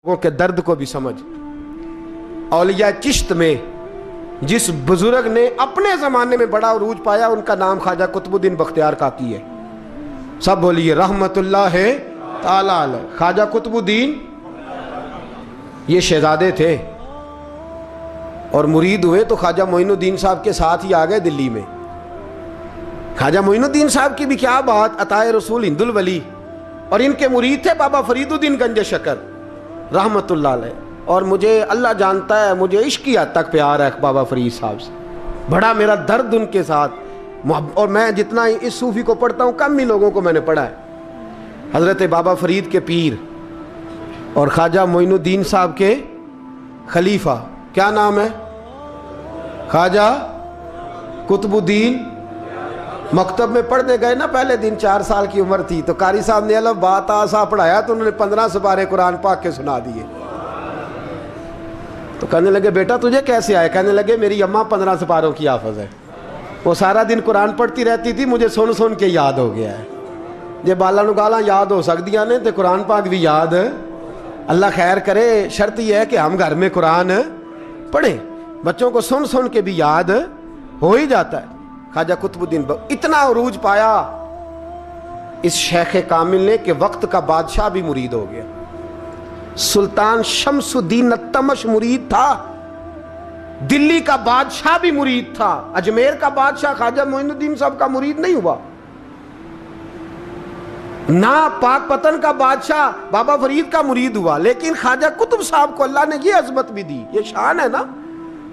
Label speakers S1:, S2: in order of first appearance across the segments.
S1: لوگوں کے درد کو بھی سمجھ۔ اولیاء چشت میں جس بزرگ نے اپنے زمانے میں بڑا عروج پایا ان کا نام خواجہ قطب الدین بختیار کاکی ہے۔ سب بولیے رحمت اللہ تعالی علیہ۔ خواجہ قطب الدین یہ شہزادے تھے اور مرید ہوئے تو خواجہ معین الدین صاحب کے ساتھ ہی آ گئے دلی میں۔ خواجہ معین الدین صاحب کی بھی کیا بات، عطائے رسول ہند الولی، اور ان کے مرید تھے بابا فرید الدین گنج شکر رحمت اللہ علیہ۔ اور مجھے اللہ جانتا ہے مجھے عشق کی حد تک پیار ہے بابا فرید صاحب سے، بڑا میرا درد ان کے ساتھ، اور میں جتنا اس صوفی کو پڑھتا ہوں کم ہی لوگوں کو میں نے پڑھا ہے۔ حضرت بابا فرید کے پیر اور خواجہ معین الدین صاحب کے خلیفہ کیا نام ہے؟ خواجہ قطب الدین۔ مکتب میں پڑھنے گئے نا پہلے دن، 4 سال کی عمر تھی تو قاری صاحب نے الف با تا سا پڑھایا تو انہوں نے 15 سپارے قرآن پاک کے سنا دیے۔ تو کہنے لگے بیٹا تجھے کیسے آئے؟ کہنے لگے میری اماں 15 سپاروں کی حافظ ہے، وہ سارا دن قرآن پڑھتی رہتی تھی، مجھے سن سن کے یاد ہو گیا ہے۔ جے بالا نو گالاں یاد ہو سکدیاں نے تے قرآن پاک بھی یاد اللہ خیر کرے۔ شرط یہ ہے کہ ہم گھر میں قرآن پڑھیں، بچوں کو سن سن کے بھی یاد ہو ہی جاتا ہے۔ خواجہ قطب الدین اتنا عروج پایا اس شیخ کامل نے کہ وقت کا بادشاہ بھی مرید ہو گیا۔ سلطان شمس الدین التمش مرید تھا، دلی کا بادشاہ بھی مرید تھا، اجمیر کا بادشاہ خواجہ معین الدین صاحب کا مرید نہیں ہوا، نہ پاک پتن کا بادشاہ بابا فرید کا مرید ہوا، لیکن خواجہ قطب صاحب کو اللہ نے یہ عظمت بھی دی۔ یہ شان ہے نا،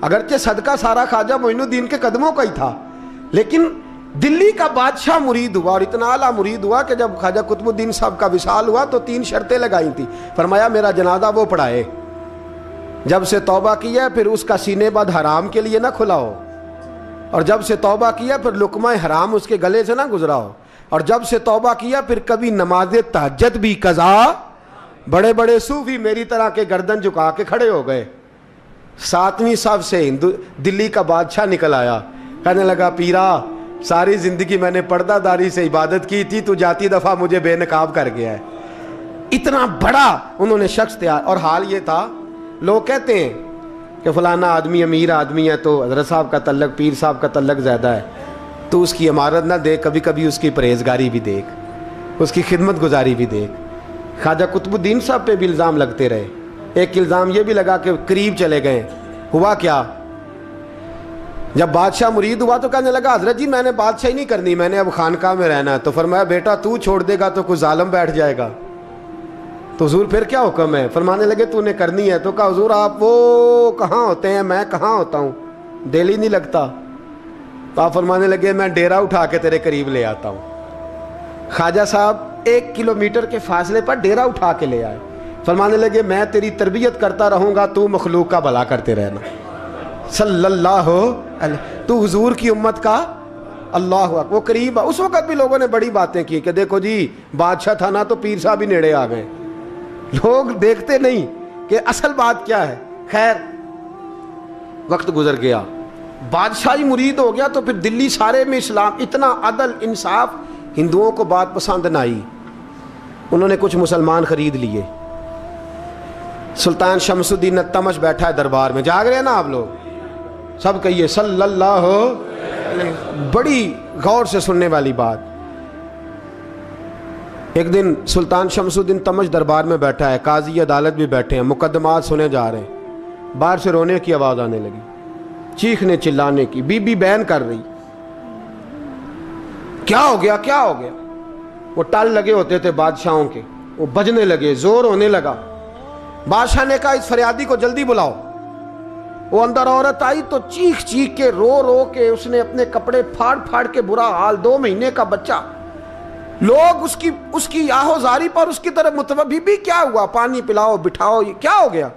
S1: اگرچہ صدقہ سارا خواجہ معین الدین کے قدموں کا ہی تھا، لیکن دلی کا بادشاہ مرید ہوا، اور اتنا اعلیٰ مرید ہوا کہ جب خواجہ قطب الدین صاحب کا وصال ہوا تو 3 شرطیں لگائی تھی۔ فرمایا میرا جنازہ وہ پڑھائے، جب سے توبہ کیا پھر اس کا سینے بد حرام کے لیے نہ کھلا ہو، اور جب سے توبہ کیا پھر لقمہ حرام اس کے گلے سے نہ گزرا ہو، اور جب سے توبہ کیا پھر کبھی نماز تہجد بھی قضا۔ بڑے بڑے صوفی میری طرح کے گردن جھکا کے کھڑے ہو گئے۔ 7ویں صف سے دلی کا بادشاہ نکل آیا، کہنے لگا پیرا ساری زندگی میں نے پردہ داری سے عبادت کی تھی، تو جاتی دفعہ مجھے بے نقاب کر گیا ہے۔ اتنا بڑا انہوں نے شخص تیار، اور حال یہ تھا لوگ کہتے ہیں کہ فلانا آدمی امیر آدمی ہے تو حضرت صاحب کا تعلق پیر صاحب کا تعلق زیادہ ہے، تو اس کی عمارت نہ دیکھ، کبھی کبھی اس کی پرہیزگاری بھی دیکھ، اس کی خدمت گزاری بھی دیکھ۔ خواجہ قطب الدین صاحب پہ بھی الزام لگتے رہے۔ ایک الزام یہ بھی لگا کہ قریب چلے گئے۔ ہوا کیا، جب بادشاہ مرید ہوا تو کہنے لگا حضرت جی میں نے بادشاہی نہیں کرنی، میں نے اب خانقاہ میں رہنا ہے۔ تو فرمایا بیٹا تو چھوڑ دے گا تو کوئی ظالم بیٹھ جائے گا، تو حضور پھر کیا حکم ہے؟ فرمانے لگے تو نے کرنی ہے۔ تو کہا حضور آپ وہ کہاں ہوتے ہیں، میں کہاں ہوتا ہوں، دل ہی نہیں لگتا۔ تو آپ فرمانے لگے میں ڈیرا اٹھا کے تیرے قریب لے آتا ہوں۔ خواجہ صاحب 1 کلومیٹر کے فاصلے پر ڈیرا اٹھا کے لے آئے۔ فرمانے لگے میں تیری تربیت کرتا رہوں گا، تو مخلوق کا بھلا کرتے رہنا۔ صلی اللہ علیہ، تو حضور کی امت کا اللہ اکبر۔ وہ قریب، اس وقت بھی لوگوں نے بڑی باتیں کی کہ دیکھو جی بادشاہ تھا نا تو پیر صاحب ہی نیڑے آ گئے۔ لوگ دیکھتے نہیں کہ اصل بات کیا ہے۔ خیر وقت گزر گیا، بادشاہی مرید ہو گیا، تو پھر دلی سارے میں اسلام، اتنا عدل انصاف، ہندوؤں کو بات پسند نہ آئی، انہوں نے کچھ مسلمان خرید لیے۔ سلطان شمس الدین التمش بیٹھا ہے دربار میں، جاگ رہے ہیں نا آپ لوگ، سب کہیے صلی اللہ علیہ۔ بڑی غور سے سننے والی بات۔ ایک دن سلطان شمس الدین تمش دربار میں بیٹھا ہے، قاضی عدالت بھی بیٹھے ہیں، مقدمات سنے جا رہے ہیں، باہر سے رونے کی آواز آنے لگی، چیخنے چلانے کی، بی بی بیان کر رہی، کیا ہو گیا کیا ہو گیا؟ وہ ٹال لگے ہوتے تھے بادشاہوں کے، وہ بجنے لگے، زور ہونے لگا۔ بادشاہ نے کہا اس فریادی کو جلدی بلاؤ۔ وہ اندر عورت آئی تو چیخ چیخ کے رو رو کے اس نے اپنے کپڑے پھاڑ پھاڑ کے، برا حال، 2 مہینے کا بچہ، لوگ اس کی آہو زاری پر اس کی طرف متوجہ، بھی کیا ہوا، پانی پلاؤ بٹھاؤ، یہ کیا ہو گیا؟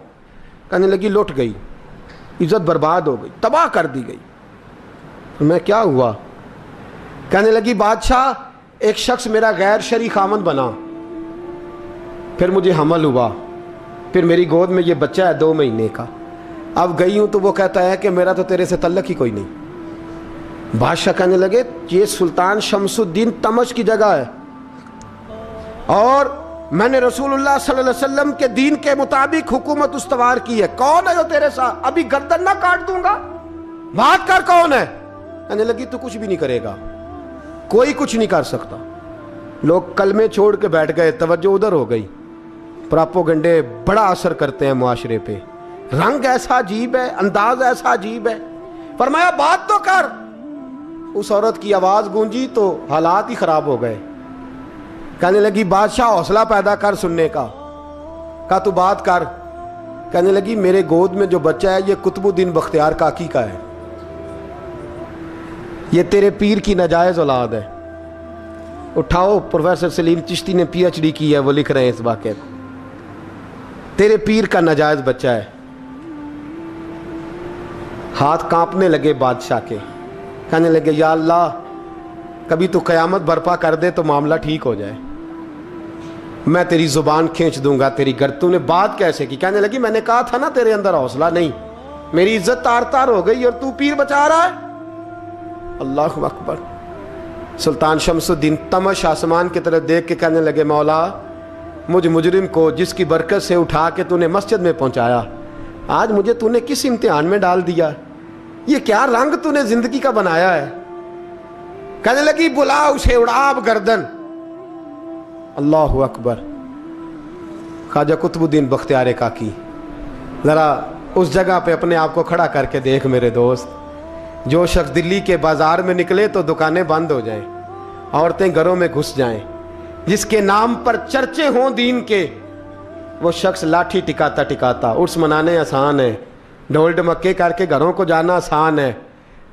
S1: کہنے لگی لٹ گئی، عزت برباد ہو گئی، تباہ کر دی گئی۔ میں کیا ہوا؟ کہنے لگی بادشاہ ایک شخص میرا غیر شرعی خامند بنا، پھر مجھے حمل ہوا، پھر میری گود میں یہ بچہ ہے 2 مہینے کا، اب گئی ہوں تو وہ کہتا ہے کہ میرا تو تیرے سے تعلق ہی کوئی نہیں۔ بادشاہ کہنے لگے یہ سلطان شمس الدین تمش کی جگہ ہے، اور میں نے رسولullah صلی اللہ علیہ وسلم کے دین کے مطابق حکومت استوار کی ہے. کون ہے جو تیرے ساتھ؟ ابھی گردن نہ کاٹ دوں گا. بات کر کون ہے؟ کہنے لگی تو کچھ بھی نہیں کرے گا, کوئی کچھ نہیں کر سکتا. لوگ کلمے چھوڑ کے بیٹھ گئے, توجہ ادھر ہو گئی. پراپوگنڈے بڑا اثر کرتے ہیں معاشرے پہ. رنگ ایسا عجیب ہے, انداز ایسا عجیب ہے. فرمایا بات تو کر. اس عورت کی آواز گونجی تو حالات ہی خراب ہو گئے. کہنے لگی بادشاہ حوصلہ پیدا کر سننے کا. کہا تو بات کر. کہنے لگی میرے گود میں جو بچہ ہے یہ قطب الدین بختیار کاکی کا ہے, یہ تیرے پیر کی ناجائز اولاد ہے. اٹھاؤ, پروفیسر سلیم چشتی نے پی ایچ ڈی کی ہے, وہ لکھ رہے ہیں اس واقعے کو. تیرے پیر کا ناجائز بچہ ہے. ہاتھ کانپنے لگے بادشاہ کے. کہنے لگے یا اللہ کبھی تو قیامت برپا کر دے تو معاملہ ٹھیک ہو جائے, میں تیری زبان کھینچ دوں گا تیری گردن. تو نے بات کیسے کی؟ کہنے لگی میں نے کہا تھا نا تیرے اندر حوصلہ نہیں, میری عزت تار تار ہو گئی اور تو پیر بچا رہا ہے. اللہ اکبر. سلطان شمس الدین تمش آسمان کی طرف دیکھ کے کہنے لگے مولا مجھ مجرم کو جس کی برکت سے اٹھا کے تو نے مسجد میں پہنچایا, آج مجھے تو نے کس امتحان میں ڈال دیا؟ یہ کیا رنگ تو نے زندگی کا بنایا ہے؟ کہنے لگی بلا اسے, اڑا اب گردن. اللہ اکبر. خواجہ قطب الدین بختیار کاکی, ذرا اس جگہ پہ اپنے آپ کو کھڑا کر کے دیکھ میرے دوست. جو شخص دلی کے بازار میں نکلے تو دکانیں بند ہو جائیں, عورتیں گھروں میں گھس جائیں, جس کے نام پر چرچے ہوں دین کے, وہ شخص لاٹھی ٹکاتا ٹکاتا. عرس منانے آسان ہے, ڈھول ڈمکے کر کے گھروں کو جانا آسان ہے,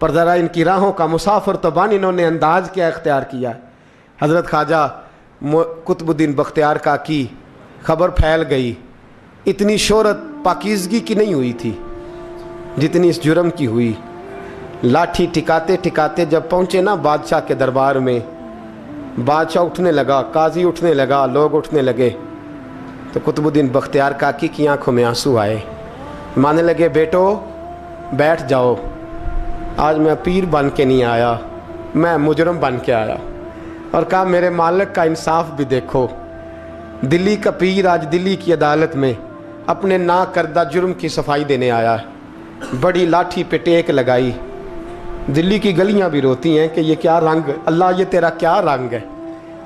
S1: پر ذرا ان کی راہوں کا مسافر تو بن انہوں نے انداز کیا اختیار کیا. حضرت خواجہ قطب الدین بختیار کاکی خبر پھیل گئی. اتنی شہرت پاکیزگی کی نہیں ہوئی تھی جتنی اس جرم کی ہوئی. لاٹھی ٹکاتے ٹکاتے جب پہنچے نا بادشاہ کے دربار میں, بادشاہ اٹھنے لگا, قاضی اٹھنے لگا, لوگ اٹھنے لگے, تو قطب الدین بختیار کاکی کی آنکھوں میں آنسو آئے. مانے لگے بیٹو بیٹھ جاؤ, آج میں پیر بن کے نہیں آیا, میں مجرم بن کے آیا. اور کہا میرے مالک کا انصاف بھی دیکھو. دلی کا پیر آج دلی کی عدالت میں اپنے نا کردہ جرم کی صفائی دینے آیا ہے. بڑی لاٹھی پہ ٹیک لگائی. دلی کی گلیاں بھی روتی ہیں کہ یہ کیا رنگ, اللہ یہ تیرا کیا رنگ ہے.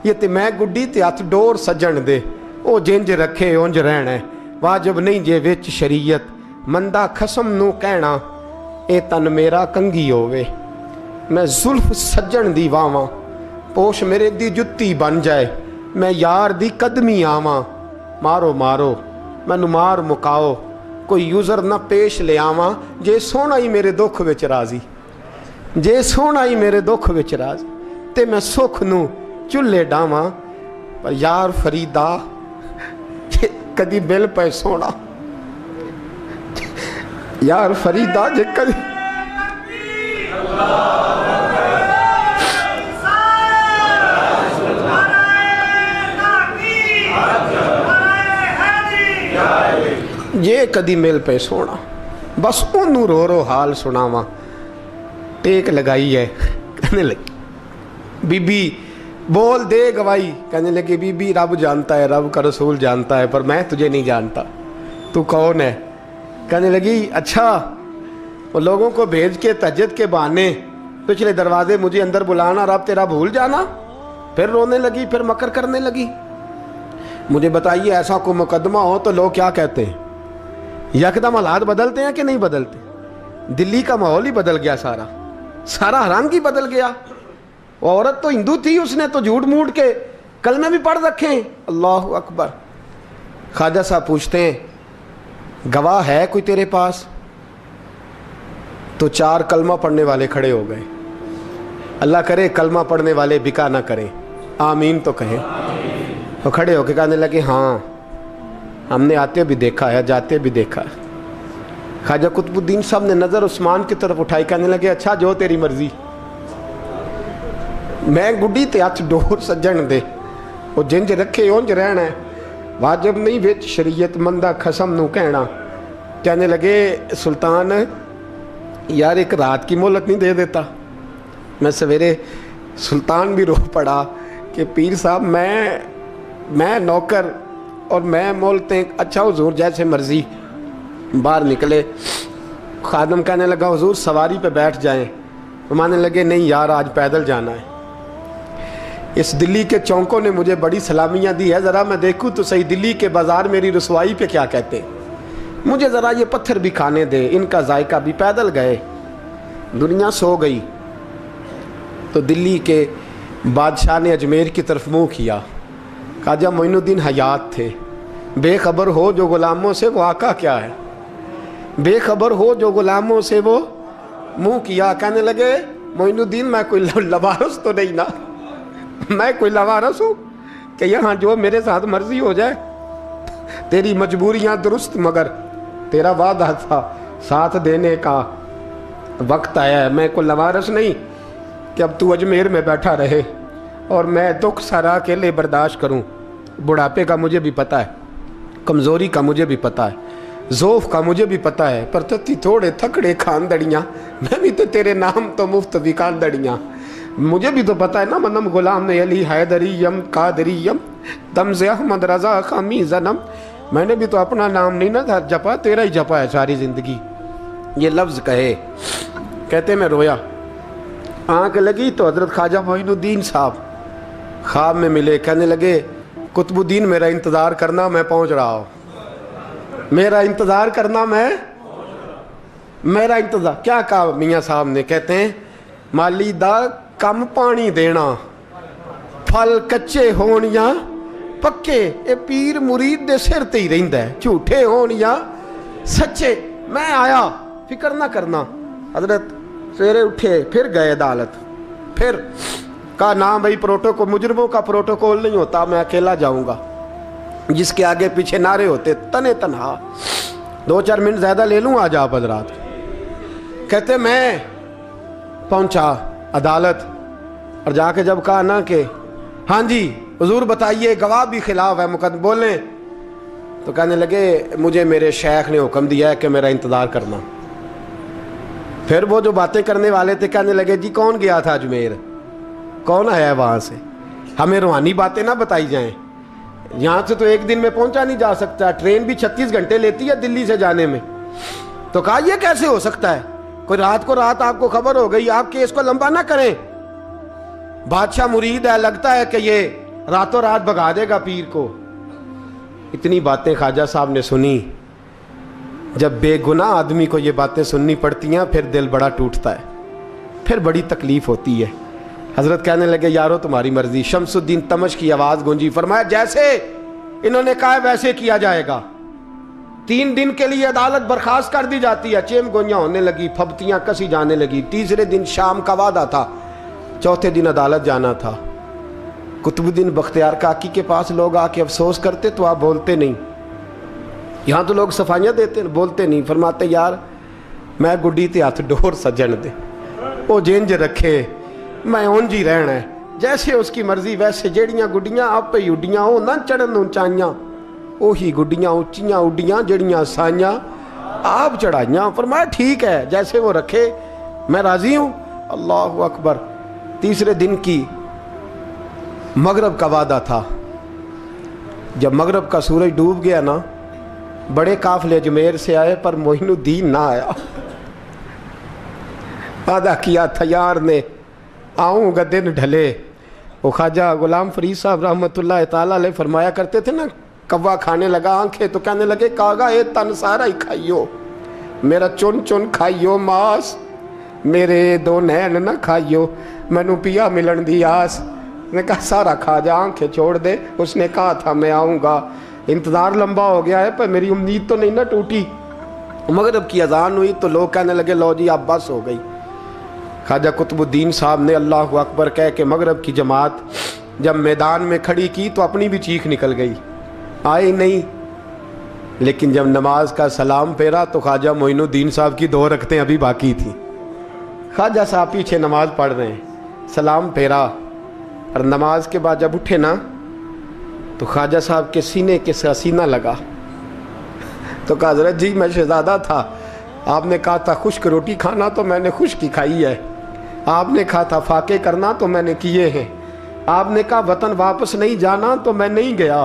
S1: یہ تے میں گڈی تے ہاتھ ڈور سجن دے, او جنج رکھے اونج رہنا ہے. واجب نہیں جے وچ شریعت, مندہ خسم نو کہنا اے تن میرا کنگھی ہووے. میں زلف سجن دی واواں, پوش میرے دی جتی بن جائے, میں یار دی قدمی آواں. مارو مارو مینوں مار مکاؤ, کوئی یوزر نہ پیش لے آواں. جے سونا ہی میرے دکھ وچ راضی, جے سونا ہی میرے دکھ وچ راضی, تے میں سکھ نو چلے ڈاواں. پر یار فریدا کدی بل پے سونا, یار فریدا جے کدی یہ کدی مل پہ سونا, بس انہوں رو رو حال سناواں. ٹیک لگائی ہے. کہنے لگی بی بی بول دے گواہی. کہنے لگی بی بی رب جانتا ہے, رب کا رسول جانتا ہے, پر میں تجھے نہیں جانتا, تو کون ہے؟ کہنے لگی اچھا وہ لوگوں کو بھیج کے تہجد کے بہانے پچھلے دروازے مجھے اندر بلانا, رب تیرا بھول جانا. پھر رونے لگی, پھر مکر کرنے لگی. مجھے بتائیے ایسا کوئی مقدمہ ہو تو لوگ کیا کہتے ہیں؟ یکدم حالات بدلتے ہیں کہ نہیں بدلتے؟ دلی کا ماحول ہی بدل گیا, سارا رنگ ہی بدل گیا. عورت تو ہندو تھی, اس نے تو جھوٹ موٹ کے کلمے بھی پڑھ رکھے ہیں. اللہ اکبر. خواجہ صاحب پوچھتے ہیں گواہ ہے کوئی تیرے پاس؟ تو 4 کلمہ پڑھنے والے کھڑے ہو گئے. اللہ کرے کلمہ پڑھنے والے بکا نہ کریں, آمین تو کہیں. وہ کھڑے ہو کے کہنے لگے ہاں ہم نے آتے بھی دیکھا ہے, جاتے بھی دیکھا ہے. خواجہ قطب الدین صاحب نے نظر عثمان کی طرف اٹھائی, کہنے لگے اچھا جو تیری مرضی, میں گڈی تے ہاتھ ڈور سجن دے, وہ جنج رکھے اونج رہنا ہے. واجب نہیں وچ شریعت, مندہ خسم نو کہنا. کہنے لگے سلطان یار ایک رات کی مہلت نہیں دے دیتا؟ میں سویرے سلطان بھی رو پڑا کہ پیر صاحب میں نوکر اور میں بولتے ہیں اچھا حضور جیسے مرضی. باہر نکلے. خادم کہنے لگا حضور سواری پہ بیٹھ جائیں. مانے لگے نہیں یار آج پیدل جانا ہے. اس دلی کے چونکوں نے مجھے بڑی سلامیاں دی ہے, ذرا میں دیکھوں تو صحیح دلی کے بازار میری رسوائی پہ کیا کہتے ہیں. مجھے ذرا یہ پتھر بھی کھانے دے, ان کا ذائقہ بھی. پیدل گئے. دنیا سو گئی تو دلی کے بادشاہ نے اجمیر کی طرف منہ کیا. خواجہ معین الدین حیات تھے. بے خبر ہو جو غلاموں سے وہ آقا کیا ہے, بے خبر ہو جو غلاموں سے وہ منہ کیا. کہنے لگے معین الدین میں کوئی لوارث تو نہیں نا, میں کوئی لوارث ہوں کہ یہاں جو میرے ساتھ مرضی ہو جائے. تیری مجبوریاں درست مگر تیرا وعدہ تھا ساتھ دینے کا وقت آیا ہے. میں کوئی لوارث نہیں کہ اب تو اجمیر میں بیٹھا رہے اور میں دکھ سارا اکیلے برداشت کروں. بڑھاپے کا مجھے بھی پتہ ہے, کمزوری کا مجھے بھی پتہ ہے, ذوف کا مجھے بھی پتہ ہے, پر تتی تھوڑے تھکڑے خاندڑیاں, میں بھی تو تیرے نام تو مفت بھی خاندڑیاں. مجھے بھی تو پتہ ہے نا منم غلام علی حیدریم قادریم تمز احمد رضا خامی زنم. میں نے بھی تو اپنا نام نہیں نا جپا, تیرا ہی جپا ہے ساری زندگی. یہ لفظ کہے کہتے میں رویا. آنکھ لگی تو حضرت خواجہ معین الدین صاحب خواب میں ملے. کہنے لگے قطب الدین میرا انتظار کرنا, میں پہنچ رہا ہوں. میرا انتظار کرنا, میرا انتظار. کیا کہا میاں صاحب نے؟ کہتے ہیں مالی دا کم پانی دینا, پھل کچے ہون یا پکے, اے پیر مرید دے سر تے ہی رہندا ہے, جھوٹے ہون یا سچے. میں آیا, فکر نہ کرنا. حضرت سویرے اٹھے, پھر گئے عدالت. پھر کہا نام بھائی پروٹوکول, مجرموں کا پروٹوکول نہیں ہوتا, میں اکیلا جاؤں گا. جس کے آگے پیچھے نعرے ہوتے تنے تنہا. 2-4 منٹ زیادہ لے لوں آج آپ حضرات. کہتے میں پہنچا عدالت اور جا کے جب کہا نا کہ ہاں جی حضور بتائیے, گواہ بھی خلاف ہے, مقدمہ بولیں, تو کہنے لگے مجھے میرے شیخ نے حکم دیا ہے کہ میرا انتظار کرنا. پھر وہ جو باتیں کرنے والے تھے کہنے لگے جی کون گیا تھا اجمیر, کون آیا ہے وہاں سے, ہمیں روحانی باتیں نہ بتائی جائیں. یہاں سے تو ایک دن میں پہنچا نہیں جا سکتا, ٹرین بھی 36 گھنٹے لیتی ہے دلی سے جانے میں. تو کہا یہ کیسے ہو سکتا ہے, کوئی رات کو رات آپ کو خبر ہو گئی, آپ کیس کو لمبا نہ کریں. بادشاہ مرید ہے, لگتا ہے کہ یہ راتوں رات بھگا دے گا پیر کو. اتنی باتیں خواجہ صاحب نے سنی. جب بے گناہ آدمی کو یہ باتیں سننی پڑتی ہیں پھر دل بڑا ٹوٹتا ہے, پھر بڑی تکلیف ہوتی ہے. حضرت کہنے لگے یارو تمہاری مرضی. شمس الدین تمش کی آواز گونجی. فرمایا جیسے انہوں نے کہا ویسے کیا جائے گا. 3 دن کے لیے عدالت برخاست کر دی جاتی ہے. چیم گوئیاں ہونے لگی, پھبتیاں کسی جانے لگی. تیسرے دن شام کا وعدہ تھا, چوتھے دن عدالت جانا تھا. قطب الدین بختیار کاکی کے پاس لوگ آ کے افسوس کرتے تو آپ بولتے نہیں. یہاں تو لوگ صفائیاں دیتے, بولتے نہیں. فرماتے یار میں گڈی تے ہاتھ ڈور سجن دے, وہ جنج رکھے, میں اونج ہی رہنا ہے, جیسے اس کی مرضی ویسے. جیڑیاں گڈیاں آپ ہی اڈیاں ہو نہ چڑھن اونچائیاں, وہی گڈیاں اونچیاں اڈیاں جیڑیاں سائیاں آپ چڑھائیاں. فرمایا ٹھیک ہے جیسے وہ رکھے میں راضی ہوں. اللہ اکبر. تیسرے دن کی مغرب کا وعدہ تھا. جب مغرب کا سورج ڈوب گیا نا, بڑے قافلے اجمیر سے آئے پر معین الدین نہ آیا. وعدہ کیا تھا یار نے آؤں گا دن ڈھلے. وہ خواجہ غلام فرید صاحب رحمۃ اللہ تعالیٰ علیہ فرمایا کرتے تھے نا, کوا کھانے لگا آنکھیں تو کہنے لگے کاغا اے تن سارا ہی کھائیو, میرا چن چن کھائیو ماس, میرے 2 نین نہ کھائیو, مینو پیا ملن دی آس. نے کہا سارا کھا جا, آنکھیں چھوڑ دے. اس نے کہا تھا میں آؤں گا, انتظار لمبا ہو گیا ہے پر میری امید تو نہیں نہ ٹوٹی. مغرب کی اذان ہوئی تو لوگ کہنے لگے لو جی اب بس ہو گئی. خواجہ قطب الدین صاحب نے اللہ اکبر کہہ کے مغرب کی جماعت جب میدان میں کھڑی کی تو اپنی بھی چیخ نکل گئی, آئی نہیں. لیکن جب نماز کا سلام پھیرا تو خواجہ معین الدین صاحب کی 2 رکعتیں ابھی باقی تھیں. خواجہ صاحب پیچھے نماز پڑھ رہے ہیں, سلام پھیرا اور نماز کے بعد جب اٹھے نا تو خواجہ صاحب کے سینے کے سینہ لگا. تو کہا حضرت جی میں شہزادہ تھا, آپ نے کہا تھا خشک روٹی کھانا تو میں نے خشک ہی کھائی ہے, آپ نے کہا تھا فاقے کرنا تو میں نے کیے ہیں, آپ نے کہا وطن واپس نہیں جانا تو میں نہیں گیا,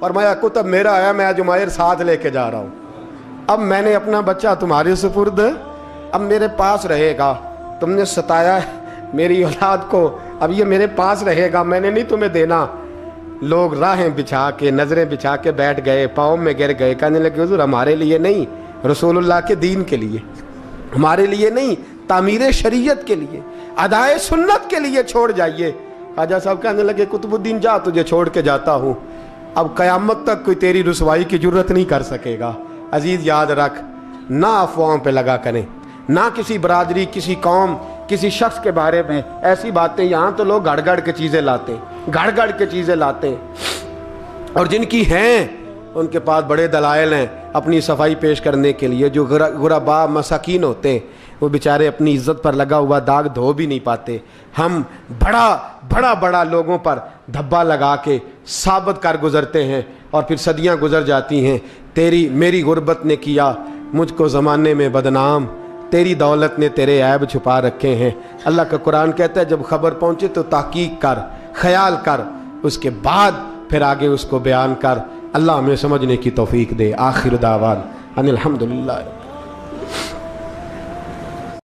S1: اور میں کتب میرا آیا، میں جمائر ساتھ لے کے جا رہا ہوں، اب میں نے اپنا بچہ تمہارے سپرد، اب میرے پاس رہے گا، تم نے ستایا ہے میری اولاد کو، اب یہ میرے پاس رہے گا، میں نے نہیں تمہیں دینا۔ لوگ راہیں بچھا کے، نظریں بچھا کے بیٹھ گئے، پاؤں میں گر گئے، کہنے لگے حضور ہمارے لیے نہیں، رسول اللہ کے دین کے لیے، ہمارے لیے نہیں، تعمیر شریعت کے لیے، ادائے سنت کے لیے چھوڑ جائیے۔ خواجہ صاحب کہنے لگے قطب الدین جا، تجھے چھوڑ کے جاتا ہوں، اب قیامت تک کوئی تیری رسوائی کی جرت نہیں کر سکے گا۔ عزیز یاد رکھ، نہ افواہوں پہ لگا کریں، نہ کسی برادری، کسی قوم، کسی شخص کے بارے میں ایسی باتیں، یہاں تو لوگ گھڑ گھڑ کے چیزیں لاتے ہیں، گھڑ گھڑ کے چیزیں لاتے ہیں، اور جن کی ہیں ان کے پاس بڑے دلائل ہیں اپنی صفائی پیش کرنے کے لیے۔ جو غربا مساکین ہوتے ہیں وہ بیچارے اپنی عزت پر لگا ہوا داغ دھو بھی نہیں پاتے، ہم بڑا لوگوں پر دھبا لگا کے ثابت کر گزرتے ہیں، اور پھر صدیاں گزر جاتی ہیں۔ میری غربت نے کیا مجھ کو زمانے میں بدنام، تیری دولت نے تیرے عیب چھپا رکھے ہیں۔ اللہ کا قرآن کہتا ہے جب خبر پہنچے تو تحقیق کر، خیال کر، اس کے بعد پھر آگے اس کو بیان کر۔ اللہ ہمیں سمجھنے کی توفیق دے۔ آخر دعوان ان الحمدللہ۔